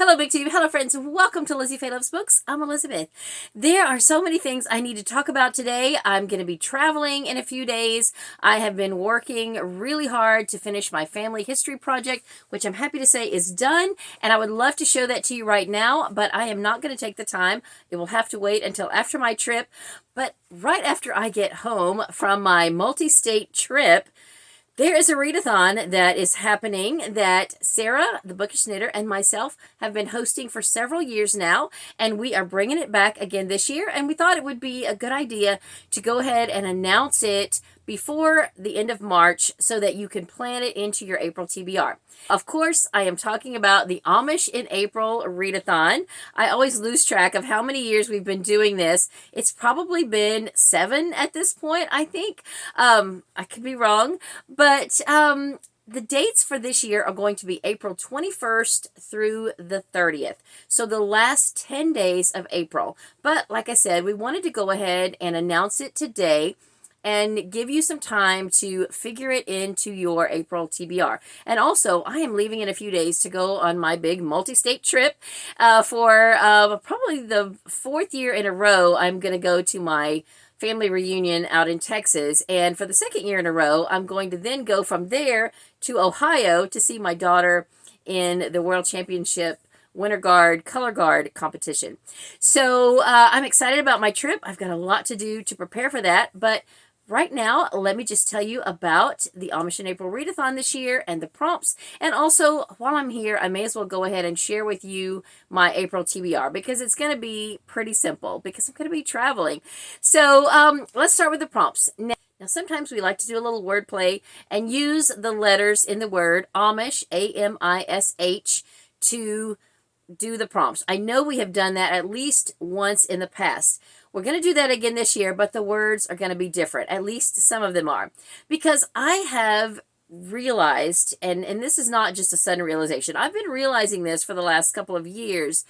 Hello, Big Tube. Hello, friends. Welcome to Lizziefaye Loves Books. I'm Elizabeth. There are so many things I need to talk about today. I'm going to be traveling in a few days. I have been working really hard to finish my family history project, which I'm happy to say is done. And I would love to show that to you right now, but I am not going to take the time. It will have to wait until after my trip. But right after I get home from my multi-state trip, there is a readathon that is happening that Sarah, the bookish knitter, and myself have been hosting for several years now, and we are bringing it back again this year, and we thought it would be a good idea to go ahead and announce it before the end of March so that you can plan it into your April TBR. Of course, I am talking about the Amish in April Readathon. I always lose track of how many years we've been doing this. It's probably been 7 at this point, I think. I could be wrong, but the dates for this year are going to be April 21st through the 30th. So the last 10 days of April. But like I said, we wanted to go ahead and announce it today and give you some time to figure it into your April TBR. And also, I am leaving in a few days to go on my big multi-state trip for probably the 4th year in a row. I'm going to go to my family reunion out in Texas. And for the 2nd year in a row, I'm going to then go from there to Ohio to see my daughter in the World Championship Winter Guard, Color Guard competition. So I'm excited about my trip. I've got a lot to do to prepare for that. But right now, let me just tell you about the Amish in April Readathon this year and the prompts. And also, while I'm here, I may as well go ahead and share with you my April TBR because it's going to be pretty simple because I'm going to be traveling. So let's start with the prompts. Now, sometimes we like to do a little wordplay and use the letters in the word Amish, A-M-I-S-H, to do the prompts. I know we have done that at least once in the past. We're going to do that again this year, but the words are going to be different. At least some of them are. Because I have realized, and this is not just a sudden realization, I've been realizing this for the last couple of years,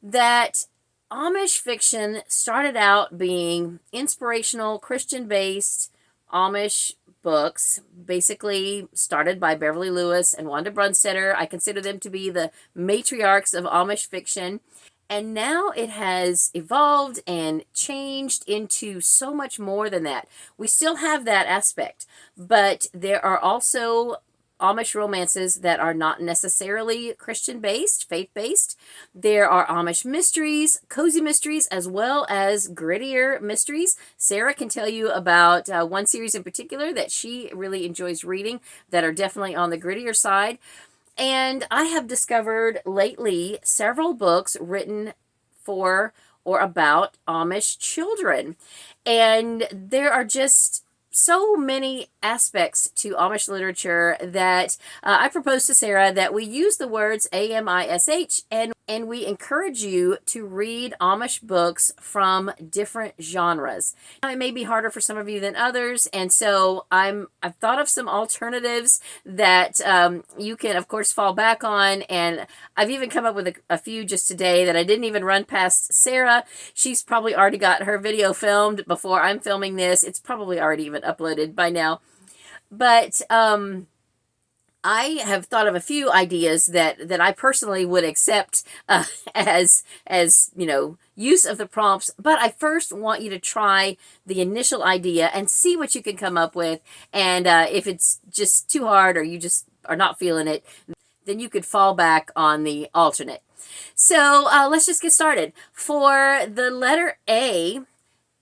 that Amish fiction started out being inspirational, Christian-based Amish books, basically started by Beverly Lewis and Wanda Brunstetter. I consider them to be the matriarchs of Amish fiction. And now it has evolved and changed into so much more than that. We still have that aspect, but there are also Amish romances that are not necessarily Christian-based, faith-based. There are Amish mysteries, cozy mysteries, as well as grittier mysteries. Sarah can tell you about one series in particular that she really enjoys reading that are definitely on the grittier side. And I have discovered lately several books written for or about Amish children. And there are just so many aspects to Amish literature that I proposed to Sarah that we use the words A-M-I-S-H and we encourage you to read Amish books from different genres. It may be harder for some of you than others, and so I've thought of some alternatives that you can, of course, fall back on, and I've even come up with a few just today that I didn't even run past Sarah. She's probably already got her video filmed before I'm filming this. It's probably already even uploaded by now. But I have thought of a few ideas that I personally would accept as you know, use of the prompts. But I first want you to try the initial idea and see what you can come up with. And if it's just too hard or you just are not feeling it, then you could fall back on the alternate. So let's just get started. For the letter A,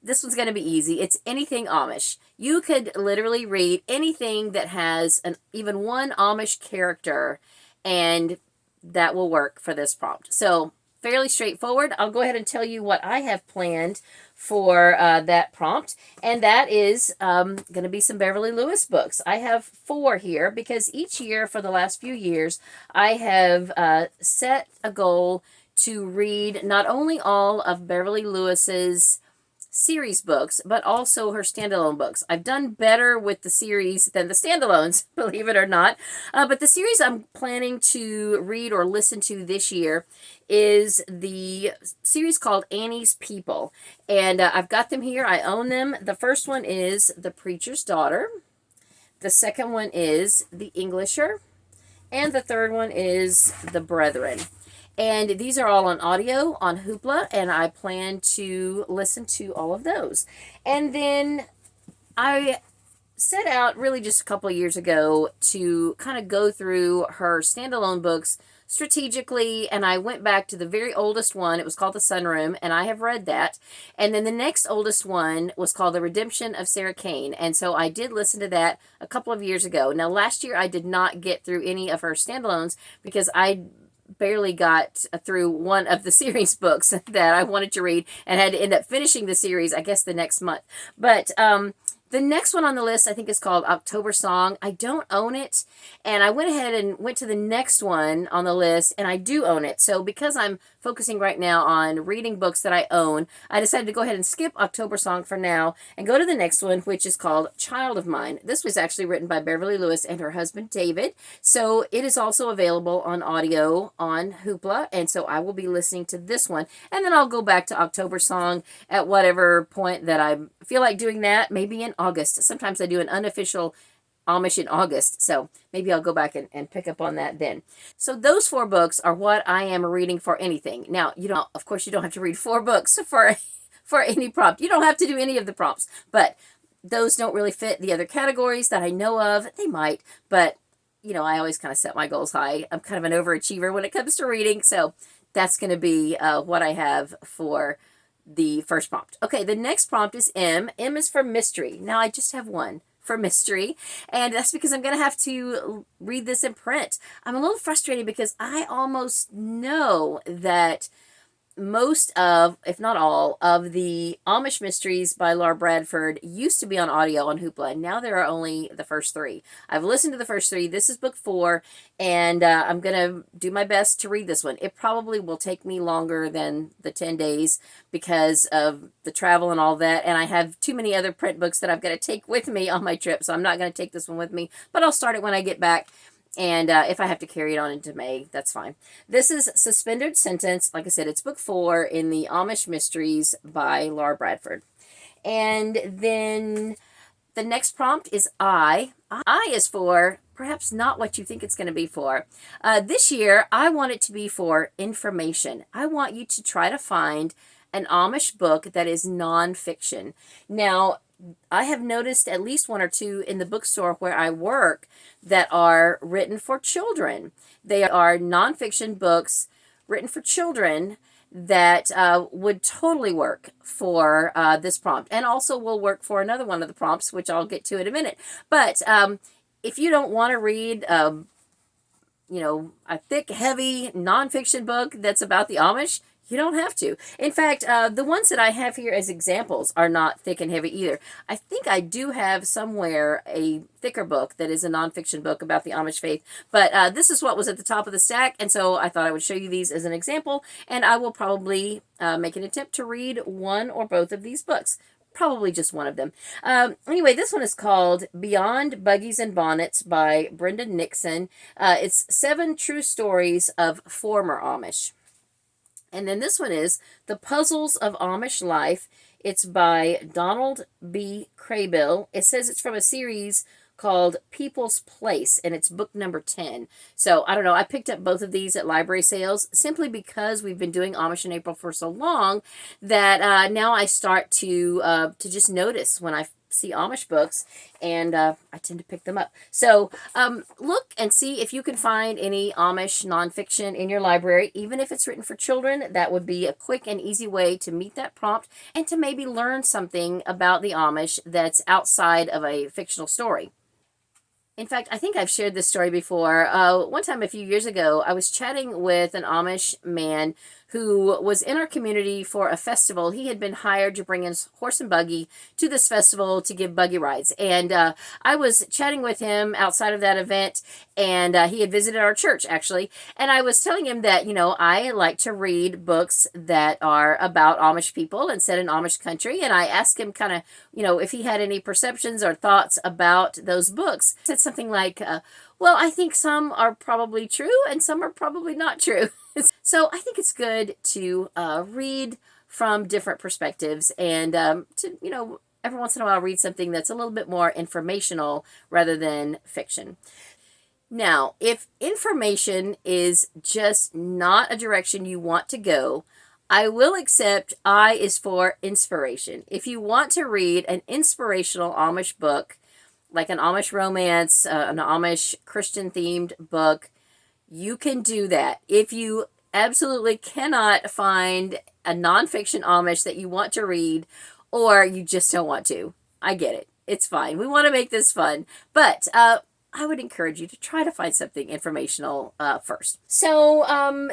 this one's going to be easy. It's anything Amish. You could literally read anything that has even one Amish character, and that will work for this prompt. So fairly straightforward. I'll go ahead and tell you what I have planned for that prompt, and that is going to be some Beverly Lewis books. I have 4 here because each year for the last few years, I have set a goal to read not only all of Beverly Lewis's series books, but also her standalone books. I've done better with the series than the standalones, believe it or not. But the series I'm planning to read or listen to this year is the series called Annie's People. And I've got them here. I own them. The first one is The Preacher's Daughter. The second one is The Englisher. And the third one is The Brethren. And these are all on audio on Hoopla, and I plan to listen to all of those. And then I set out really just a couple of years ago to kind of go through her standalone books strategically, and I went back to the very oldest one. It was called The Sunroom, and I have read that. And then the next oldest one was called The Redemption of Sarah Kane, and so I did listen to that a couple of years ago. Now, last year I did not get through any of her standalones because I barely got through one of the series books that I wanted to read and had to end up finishing the series, I guess, the next month. But the next one on the list, I think, is called October Song. I don't own it, and I went ahead and went to the next one on the list, and I do own it. So because I'm focusing right now on reading books that I own, I decided to go ahead and skip October Song for now and go to the next one, which is called Child of Mine. This was actually written by Beverly Lewis and her husband, David. So it is also available on audio on Hoopla, and so I will be listening to this one. And then I'll go back to October Song at whatever point that I feel like doing that, maybe in August. Sometimes I do an unofficial Amish in August, so maybe I'll go back and pick up on that then. So those 4 books are what I am reading for anything. Now, of course, you don't have to read 4 books for any prompt. You don't have to do any of the prompts, but those don't really fit the other categories that I know of. They might, but I always kind of set my goals high. I'm kind of an overachiever when it comes to reading, so that's going to be what I have for the first prompt. Okay, the next prompt is M. M is for mystery. Now, I just have one for mystery, and that's because I'm going to have to read this in print. I'm a little frustrated because I almost know that most of, if not all, of the Amish Mysteries by Laura Bradford used to be on audio on Hoopla. Now there are only the first 3. I've listened to the first 3. This is book 4, and I'm going to do my best to read this one. It probably will take me longer than the 10 days because of the travel and all that, and I have too many other print books that I've got to take with me on my trip, so I'm not going to take this one with me, but I'll start it when I get back. And if I have to carry it on into May, that's fine. This is Suspended Sentence. Like I said, it's book 4 in the Amish Mysteries by Laura Bradford. And then the next prompt is I. I is for perhaps not what you think it's going to be for. This year, I want it to be for information. I want you to try to find an Amish book that is nonfiction. Now, I have noticed at least 1 or 2 in the bookstore where I work that are written for children. They are nonfiction books written for children that would totally work for this prompt, and also will work for another one of the prompts, which I'll get to in a minute. But if you don't want to read a thick, heavy nonfiction book that's about the Amish, you don't have to. In fact, the ones that I have here as examples are not thick and heavy either. I think I do have somewhere a thicker book that is a nonfiction book about the Amish faith, but this is what was at the top of the stack, and so I thought I would show you these as an example, and I will probably make an attempt to read one or both of these books. Probably just one of them. Anyway, this one is called Beyond Buggies and Bonnets by Brenda Nixon. It's 7 true stories of former Amish. And then this one is The Puzzles of Amish Life. It's by Donald B. Craybill. It says it's from a series called People's Place, and it's book number 10. So, I don't know, I picked up both of these at library sales simply because we've been doing Amish in April for so long that now I start to just notice when I see Amish books, and I tend to pick them up. So look and see if you can find any Amish nonfiction in your library, even if it's written for children. That would be a quick and easy way to meet that prompt and to maybe learn something about the Amish that's outside of a fictional story. In fact, I think I've shared this story before. One time a few years ago, I was chatting with an Amish man who was in our community for a festival. He had been hired to bring his horse and buggy to this festival to give buggy rides. And I was chatting with him outside of that event, and he had visited our church, actually. And I was telling him that, I like to read books that are about Amish people and set in Amish country. And I asked him kind of, if he had any perceptions or thoughts about those books. He said something like, well, I think some are probably true and some are probably not true. So I think it's good to read from different perspectives and to, every once in a while read something that's a little bit more informational rather than fiction. Now, if information is just not a direction you want to go, I will accept I is for inspiration. If you want to read an inspirational Amish book, like an Amish romance, an Amish Christian themed book, you can do that. If you absolutely cannot find a nonfiction Amish that you want to read, or you just don't want to, I get it. It's fine. We want to make this fun. But I would encourage you to try to find something informational first. So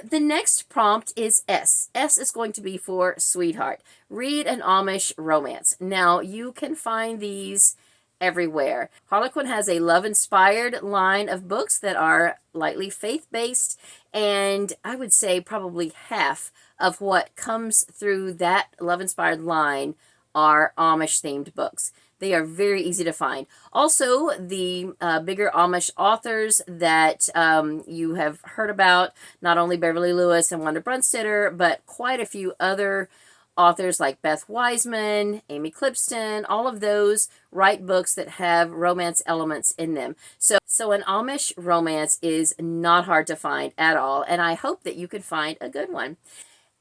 the next prompt is S. S is going to be for sweetheart. Read an Amish romance. Now, you can find these everywhere. Harlequin has a love-inspired line of books that are lightly faith-based, and I would say probably half of what comes through that love-inspired line are Amish-themed books. They are very easy to find. Also, the bigger Amish authors that you have heard about, not only Beverly Lewis and Wanda Brunstetter, but quite a few other authors like Beth Wiseman, Amy Clipston, all of those write books that have romance elements in them. So an Amish romance is not hard to find at all, and I hope that you can find a good one.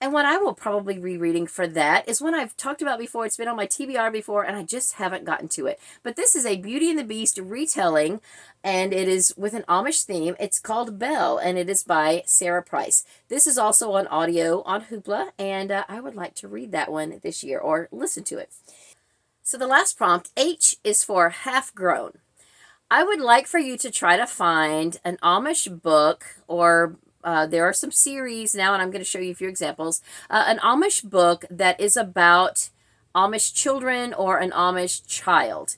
And what I will probably be reading for that is one I've talked about before. It's been on my TBR before, and I just haven't gotten to it. But this is a Beauty and the Beast retelling, and it is with an Amish theme. It's called Belle, and it is by Sarah Price. This is also on audio on Hoopla, and I would like to read that one this year, or listen to it. So the last prompt, H, is for half-grown. I would like for you to try to find an Amish book, or there are some series now, and I'm going to show you a few examples. An Amish book that is about Amish children or an Amish child.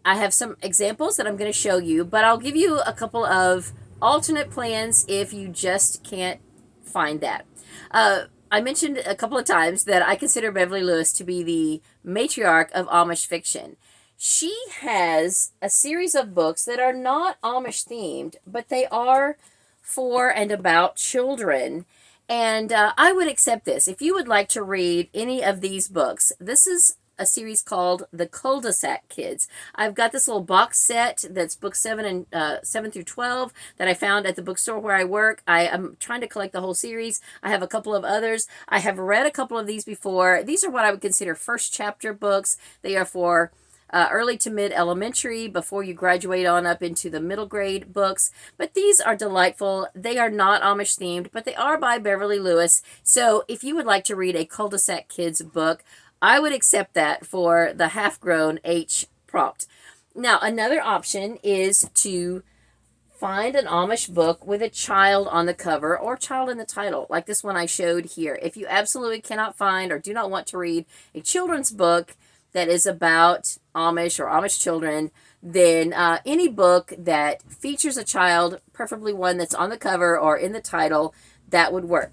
I have some examples that I'm going to show you, but I'll give you a couple of alternate plans if you just can't find that. I mentioned a couple of times that I consider Beverly Lewis to be the matriarch of Amish fiction. She has a series of books that are not Amish themed, but they are for and about children, and I would accept this. If you would like to read any of these books, this is a series called The Cul-de-sac Kids. I've got this little box set that's book 7 through 12 that I found at the bookstore where I work. I am trying to collect the whole series. I have a couple of others. I have read a couple of these before. These are what I would consider first chapter books. They are for early to mid elementary, before you graduate on up into the middle grade books. But these are delightful. They are not Amish themed, but they are by Beverly Lewis. So if you would like to read a Cul-de-sac Kids book, I would accept that for the half-grown H prompt. Now, another option is to find an Amish book with a child on the cover or child in the title, like this one I showed here. If you absolutely cannot find or do not want to read a children's book that is about Amish or Amish children, then any book that features a child, preferably one that's on the cover or in the title, that would work.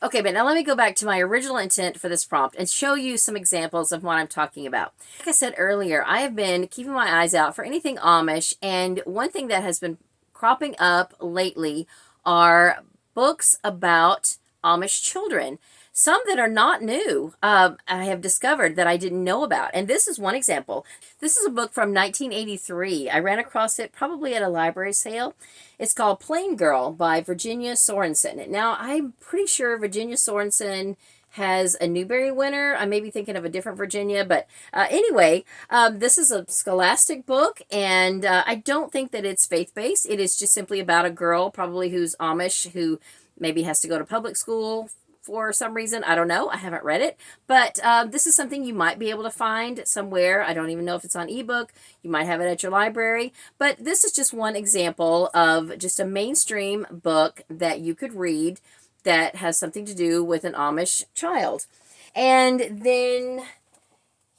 Okay, but now let me go back to my original intent for this prompt and show you some examples of what I'm talking about. Like I said earlier, I have been keeping my eyes out for anything Amish, and one thing that has been cropping up lately are books about Amish children. Some that are not new, I have discovered that I didn't know about. And this is one example. This is a book from 1983. I ran across it probably at a library sale. It's called Plain Girl by Virginia Sorensen. Now, I'm pretty sure Virginia Sorensen has a Newbery winner. I may be thinking of a different Virginia, but anyway, this is a scholastic book, and I don't think that it's faith-based. It is just simply about a girl, probably who's Amish, who maybe has to go to public school for some reason. I don't know. I haven't read it. But this is something you might be able to find somewhere. I don't even know if it's on ebook. You might have it at your library. But this is just one example of just a mainstream book that you could read that has something to do with an Amish child. And then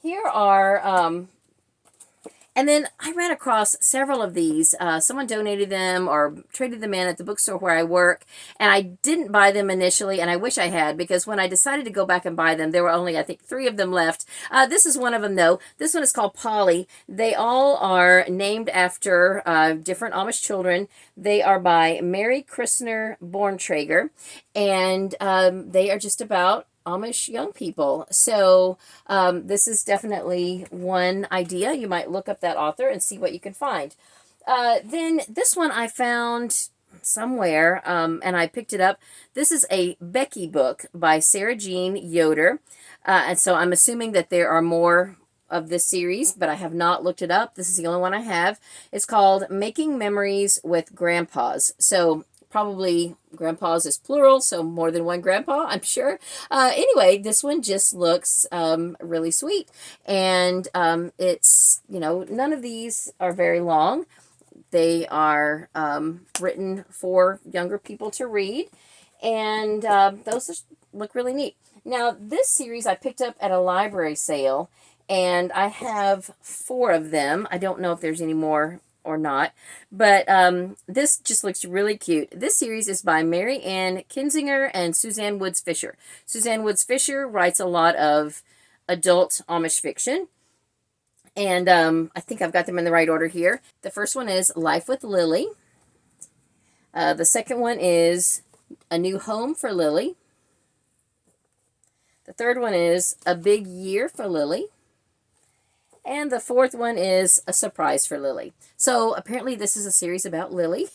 here are... And then I ran across several of these. Someone donated them or traded them in at the bookstore where I work. And I didn't buy them initially, and I wish I had, because when I decided to go back and buy them, there were only, I think, 3 of them left. This is one of them, though. This one is called Polly. They all are named after different Amish children. They are by Mary Christner Borntrager, and they are just about Amish young people. So this is definitely one idea. You might look up that author and see what you can find. Then this one I found somewhere, and I picked it up. This is a Becky book by Sarah Jean Yoder. And so I'm assuming that there are more of this series, but I have not looked it up. This is the only one I have. It's called Making Memories with Grandpas. So probably grandpas is plural, so more than one grandpa, I'm sure. Anyway, this one just looks really sweet. And it's, none of these are very long. They are written for younger people to read, and those look really neat. Now, this series I picked up at a library sale, and I have 4 of them. I don't know if there's any more or not, but this just looks really cute. This series is by Mary Ann Kinzinger and Suzanne Woods Fisher. Suzanne Woods Fisher writes a lot of adult Amish fiction. And I think I've got them in the right order here. The first one is Life with Lily. The second one is A New Home for Lily. The third one is A Big Year for Lily. And the fourth one is A Surprise for Lily. So apparently this is a series about Lily.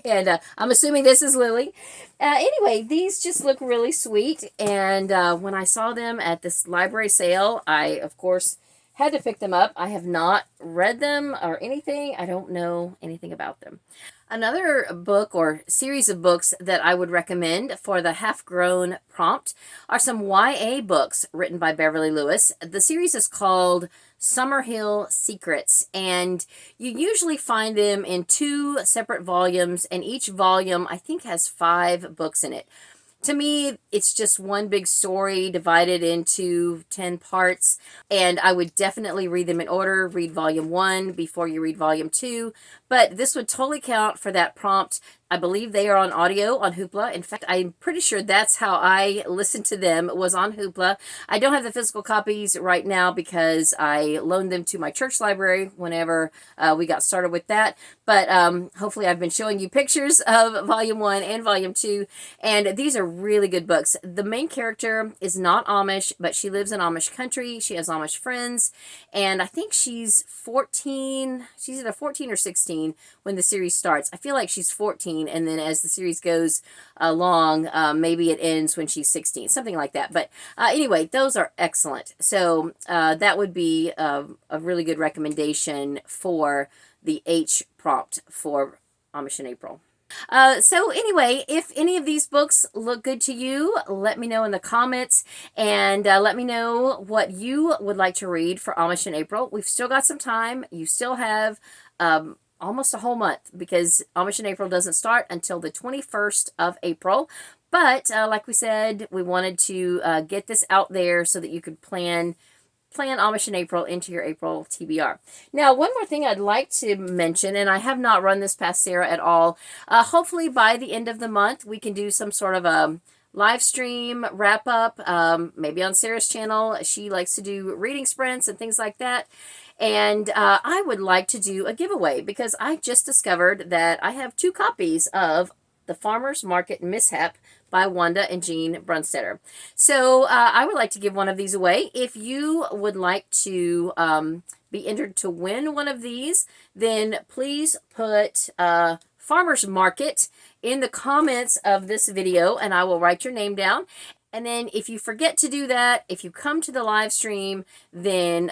And I'm assuming this is Lily. Anyway, these just look really sweet. And when I saw them at this library sale, I, of course, had to pick them up. I have not read them or anything. I don't know anything about them. Another book or series of books that I would recommend for the half-grown prompt are some YA books written by Beverly Lewis. The series is called Summerhill Secrets, and you usually find them in 2 separate volumes, and each volume, I think, has 5 books in it. To me, it's just one big story divided into 10 parts, and I would definitely read them in order. Read volume 1 before you read volume 2, but this would totally count for that prompt. I believe they are on audio on Hoopla. In fact, I'm pretty sure that's how I listened to them, was on Hoopla. I don't have the physical copies right now because I loaned them to my church library whenever we got started with that. But hopefully I've been showing you pictures of volume 1 and volume 2, and these are really good books. The main character is not Amish, but she lives in Amish country. She has Amish friends, and I think she's 14. She's either 14 or 16 when the series starts. I feel like she's 14, and then as the series goes along, maybe it ends when she's 16, something like that. But anyway, those are excellent. So that would be a really good recommendation for the H prompt for Amish in April. So anyway, if any of these books look good to you, let me know in the comments, and let me know what you would like to read for Amish in April. We've still got some time. You still have almost a whole month, because Amish in April doesn't start until the 21st of April. But like we said, we wanted to get this out there so that you could plan Amish in April into your April TBR. Now, one more thing I'd like to mention, and I have not run this past Sarah at all. Hopefully by the end of the month, we can do some sort of a live stream wrap up, maybe on Sarah's channel. She likes to do reading sprints and things like that. And I would like to do a giveaway, because I just discovered that I have 2 copies of The Farmer's Market Mishap by Wanda and Jean Brunstetter. So I would like to give one of these away. If you would like to be entered to win one of these, then please put Farmer's Market in the comments of this video, and I will write your name down. And then if you forget to do that, if you come to the live stream, then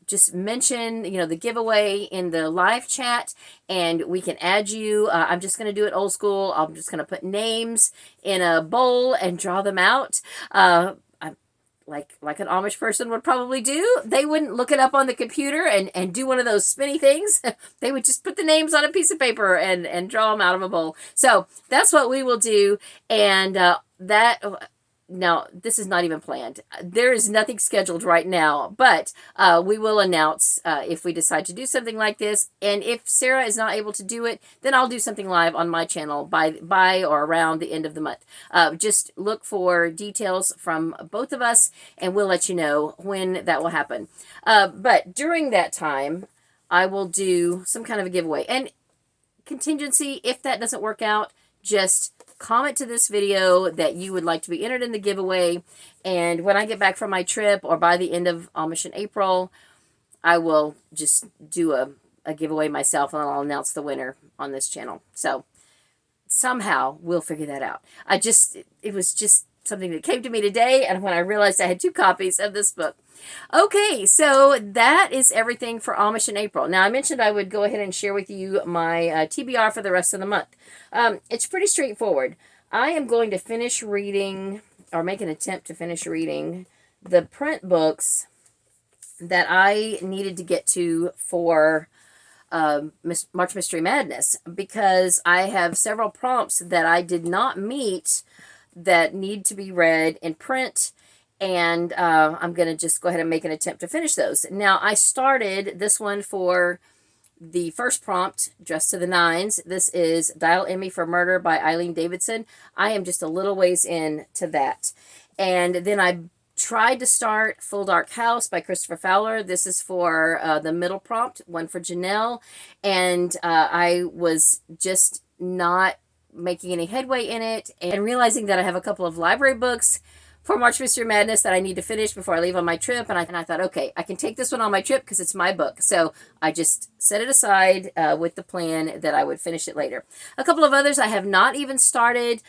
just mention, the giveaway in the live chat, and we can add you. I'm just going to do it old school. I'm just going to put names in a bowl and draw them out. Like an Amish person would probably do. They wouldn't look it up on the computer and do one of those spinny things. They would just put the names on a piece of paper and draw them out of a bowl. So that's what we will do. And now, this is not even planned. There is nothing scheduled right now, but we will announce if we decide to do something like this. And if Sarah is not able to do it, then I'll do something live on my channel by or around the end of the month. Just look for details from both of us, and we'll let you know when that will happen. But during that time, I will do some kind of a giveaway. And contingency, if that doesn't work out, just comment to this video that you would like to be entered in the giveaway, and when I get back from my trip or by the end of Amish in April, I will just do a a giveaway myself, and I'll announce the winner on this channel. So somehow we'll figure that out. It was just something that came to me today, and when I realized I had 2 copies of this book. Okay, so that is everything for Amish in April. Now, I mentioned I would go ahead and share with you my TBR for the rest of the month. It's pretty straightforward. I am going to finish reading, or make an attempt to finish reading, the print books that I needed to get to for March Mystery Madness, because I have several prompts that I did not meet that need to be read in print, and I'm going to just go ahead and make an attempt to finish those. Now, I started this one for the first prompt, Dressed to the Nines. This is Dial Emmy for Murder by Eileen Davidson. I am just a little ways in to that. And then I tried to start Full Dark House by Christopher Fowler. This is for the middle prompt, one for Janelle. And I was just not making any headway in it, and realizing that I have a couple of library books for March Mystery Madness that I need to finish before I leave on my trip. And I thought, okay, I can take this one on my trip because it's my book. So I just set it aside with the plan that I would finish it later. A couple of others I have not even started.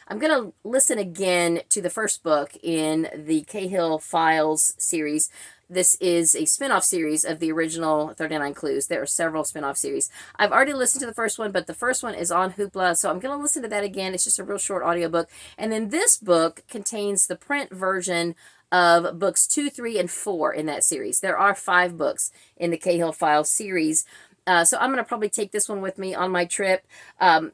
I'm going to listen again to the first book in the Cahill Files series. This is a spin-off series of the original 39 Clues. There are several spin-off series. I've already listened to the first one, but the first one is on Hoopla, so I'm going to listen to that again. It's just a real short audiobook. And then this book contains the print version of books 2, 3, and 4 in that series. There are 5 books in the Cahill Files series. So I'm going to probably take this one with me on my trip,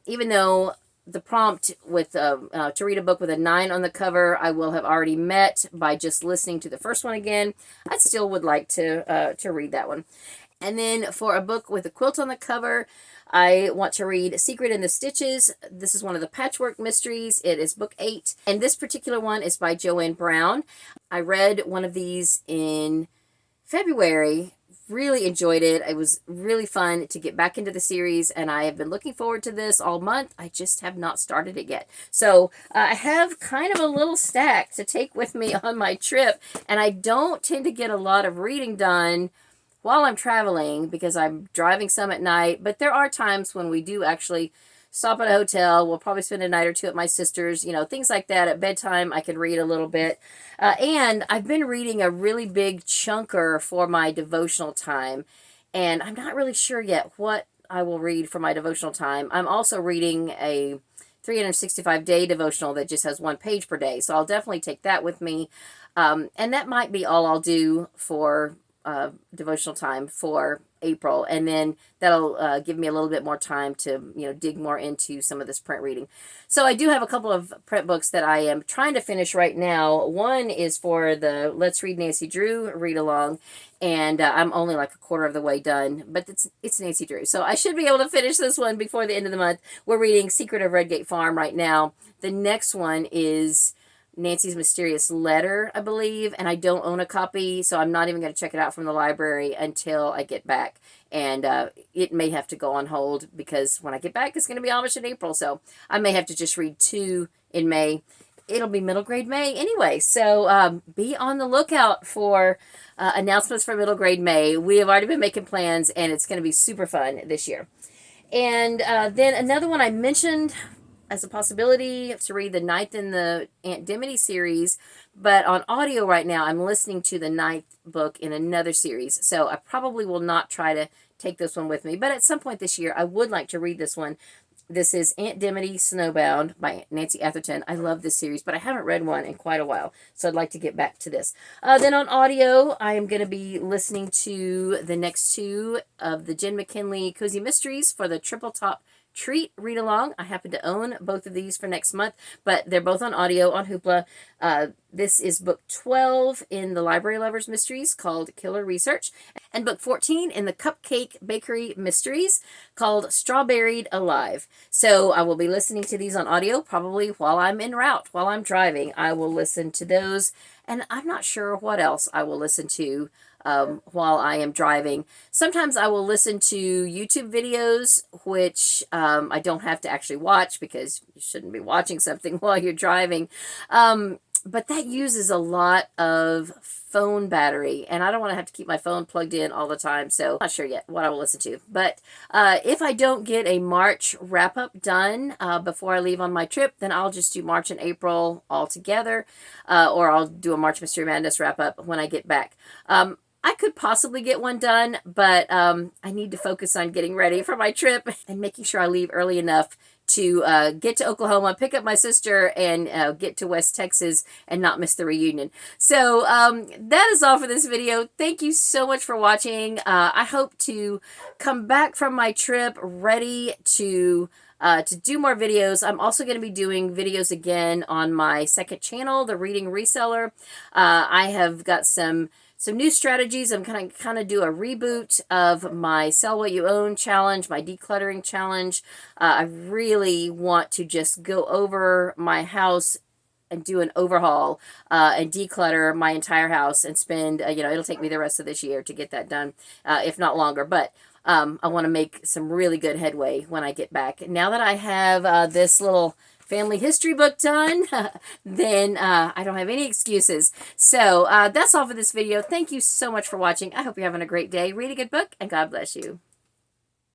even though the prompt with to read a book with a 9 on the cover I will have already met by just listening to the first one again. I still would like to read that one. And then for a book with a quilt on the cover, I want to read Secret in the Stitches. This is one of the Patchwork Mysteries. It is book 8. And this particular one is by Joanne Brown. I read one of these in February. Really enjoyed it. It was really fun to get back into the series, and I have been looking forward to this all month. I just have not started it yet. So I have kind of a little stack to take with me on my trip, and I don't tend to get a lot of reading done while I'm traveling because I'm driving some at night, but there are times when we do actually stop at a hotel. We'll probably spend a night or two at my sister's, things like that. At bedtime, I can read a little bit. And I've been reading a really big chunker for my devotional time. And I'm not really sure yet what I will read for my devotional time. I'm also reading a 365-day devotional that just has 1 page per day. So I'll definitely take that with me. And that might be all I'll do for devotional time for April, and then that'll give me a little bit more time to dig more into some of this print reading. So I do have a couple of print books that I am trying to finish right now. One is for the Let's Read Nancy Drew read along, and I'm only like a quarter of the way done, but it's Nancy Drew, so I should be able to finish this one before the end of the month. We're reading Secret of Redgate Farm right now. The next one is Nancy's Mysterious Letter, I believe, and I don't own a copy, so I'm not even going to check it out from the library until I get back, and it may have to go on hold because when I get back, it's going to be Amish in April, so I may have to just read 2 in May. It'll be middle grade May anyway, so be on the lookout for announcements for middle grade May. We have already been making plans, and it's going to be super fun this year. And then another one I mentioned as a possibility to read the 9th in the Aunt Dimity series, but on audio right now, I'm listening to the 9th book in another series, so I probably will not try to take this one with me, but at some point this year, I would like to read this one. This is Aunt Dimity Snowbound by Nancy Atherton. I love this series, but I haven't read one in quite a while, so I'd like to get back to this. Then on audio, I am going to be listening to the next 2 of the Jen McKinley Cozy Mysteries for the Triple Top Treat read along. I happen to own both of these for next month, but they're both on audio on Hoopla. This is book 12 in the Library Lovers Mysteries called Killer Research, and book 14 in the Cupcake Bakery Mysteries called Strawberried Alive. So I will be listening to these on audio probably while I'm en route, while I'm driving. I will listen to those, and I'm not sure what else I will listen to while I am driving. Sometimes I will listen to YouTube videos, which I don't have to actually watch because you shouldn't be watching something while you're driving. But that uses a lot of phone battery, and I don't want to have to keep my phone plugged in all the time, so I'm not sure yet what I will listen to. But if I don't get a March wrap-up done before I leave on my trip, then I'll just do March and April all together, or I'll do a March Mystery Madness wrap-up when I get back. I could possibly get one done, but I need to focus on getting ready for my trip and making sure I leave early enough to get to Oklahoma, pick up my sister, and get to West Texas and not miss the reunion. So that is all for this video. Thank you so much for watching. I hope to come back from my trip ready to do more videos. I'm also going to be doing videos again on my second channel, The Reading Reseller. I have got some new strategies. I'm kind of do a reboot of my Sell What You Own challenge, my decluttering challenge. I really want to just go over my house and do an overhaul and declutter my entire house and spend, it'll take me the rest of this year to get that done, if not longer. But I want to make some really good headway when I get back. Now that I have this little family history book done, then I don't have any excuses. So that's all for this video. Thank you so much for watching. I hope you're having a great day. Read a good book, and God bless you.